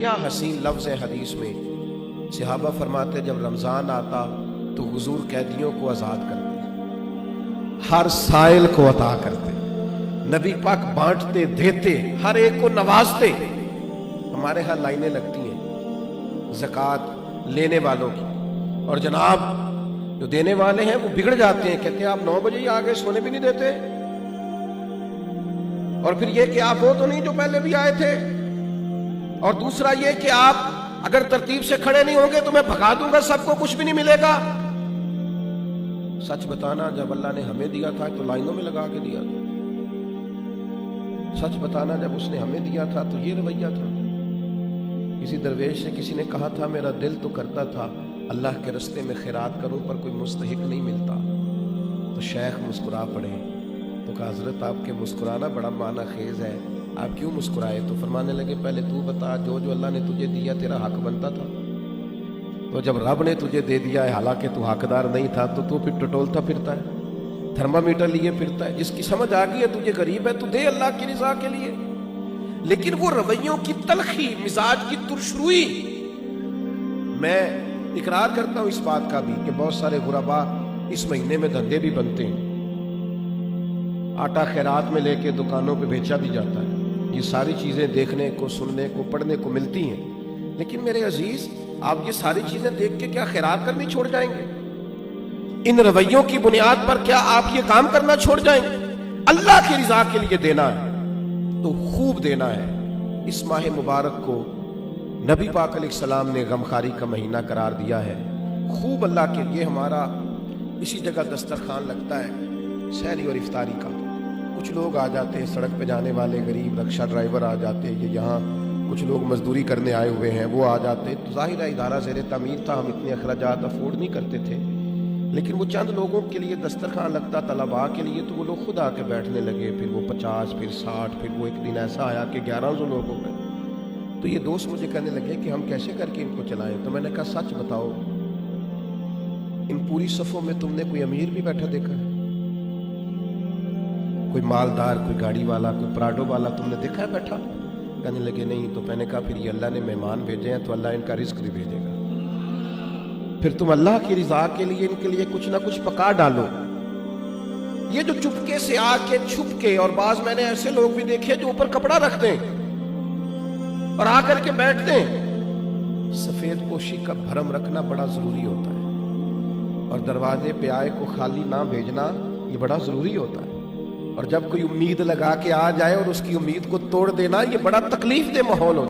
کیا حسین لفظ ہے حدیث میں. صحابہ فرماتے جب رمضان آتا تو حضور قیدیوں کو آزاد کرتے، ہر سائل کو عطا کرتے، نبی پاک بانٹتے دیتے، ہر ایک کو نوازتے. ہمارے ہاں لائنیں لگتی ہیں زکوٰۃ لینے والوں کی، اور جناب جو دینے والے ہیں وہ بگڑ جاتے ہیں، کہتے ہیں آپ 9 بجے ہی آگے سونے بھی نہیں دیتے، اور پھر یہ کہ آپ وہ تو نہیں جو پہلے بھی آئے تھے، اور دوسرا یہ کہ آپ اگر ترتیب سے کھڑے نہیں ہوں گے تو میں بھگا دوں گا، سب کو کچھ بھی نہیں ملے گا. سچ بتانا جب اللہ نے ہمیں دیا تھا تو لائنوں میں لگا کے دیا تھا. سچ بتانا جب اس نے ہمیں دیا تھا تو یہ رویہ تھا. کسی درویش سے کسی نے کہا تھا میرا دل تو کرتا تھا اللہ کے رستے میں خیرات کروں پر کوئی مستحق نہیں ملتا، تو شیخ مسکرا پڑے تو کہا حضرت آپ کے مسکرانا بڑا معنی خیز ہے، آپ کیوں مسکرائے؟ تو فرمانے لگے پہلے تو بتا جو جو اللہ نے تجھے دیا تیرا حق بنتا تھا، تو جب رب نے تجھے دے دیا ہے حالانکہ تو حقدار نہیں تھا تو پھر ٹٹولتا پھرتا ہے، تھرمامیٹر لیے پھرتا ہے. جس کی سمجھ آ گئی ہے تجھے غریب ہے تو دے اللہ کی رضا کے لیے. لیکن وہ رویوں کی تلخی، مزاج کی ترشروئی، میں اقرار کرتا ہوں اس بات کا بھی کہ بہت سارے غربا اس مہینے میں دھندے بھی بنتے ہیں، آٹا خیرات میں لے کے دکانوں پہ بیچا بھی جاتا ہے. یہ ساری چیزیں دیکھنے کو، سننے کو، پڑھنے کو ملتی ہیں، لیکن میرے عزیز آپ یہ ساری چیزیں دیکھ کے کیا خیرات کرنی چھوڑ جائیں گے؟ ان رویوں کی بنیاد پر کیا آپ یہ کام کرنا چھوڑ جائیں گے؟ اللہ کی رضا کے لیے دینا ہے تو خوب دینا ہے. اس ماہ مبارک کو نبی پاک علیہ السلام نے غمخواری کا مہینہ قرار دیا ہے. خوب اللہ کے لیے ہمارا اسی جگہ دسترخوان لگتا ہے سحری اور افطاری کا. کچھ لوگ آ جاتے ہیں سڑک پہ جانے والے غریب، رکشہ ڈرائیور آ جاتے ہیں، یہ یہاں کچھ لوگ مزدوری کرنے آئے ہوئے ہیں وہ آ جاتے. تو ظاہر ہے ادارہ زیر تعمیر تھا، ہم اتنے اخراجات افورڈ نہیں کرتے تھے، لیکن وہ چند لوگوں کے لیے دسترخوان لگتا طلباء کے لیے، تو وہ لوگ خود آ کے بیٹھنے لگے. پھر وہ 50، پھر 60، پھر وہ ایک دن ایسا آیا کہ 1100 لوگ ہو گئے. تو یہ دوست مجھے کہنے لگے کہ ہم کیسے کر کے ان کو چلائیں. تو میں نے کہا سچ بتاؤ ان پوری صفوں میں تم نے کوئی امیر بھی بیٹھا دیکھا ہے؟ کوئی مالدار، کوئی گاڑی والا، کوئی پراڈو والا تم نے دیکھا ہے بیٹھا؟ کہنے لگے نہیں. تو میں نے کہا پھر یہ اللہ نے مہمان بھیجے ہیں تو اللہ ان کا رزق بھی بھیجے گا. پھر تم اللہ کی رضا کے لیے ان کے لیے کچھ نہ کچھ پکا ڈالو. یہ جو چپکے سے آ کے چھپ کے، اور بعض میں نے ایسے لوگ بھی دیکھے جو اوپر کپڑا رکھ دیں اور آ کر کے بیٹھ دیں. سفید پوشی کا بھرم رکھنا بڑا ضروری ہوتا ہے، اور دروازے پہ آئے کو خالی نہ بھیجنا یہ بڑا ضروری ہوتا ہے. اور جب کوئی امید لگا کے آ جائے اور اس کی امید کو توڑ دینا یہ بڑا تکلیف دہ ماحول ہوتا ہے.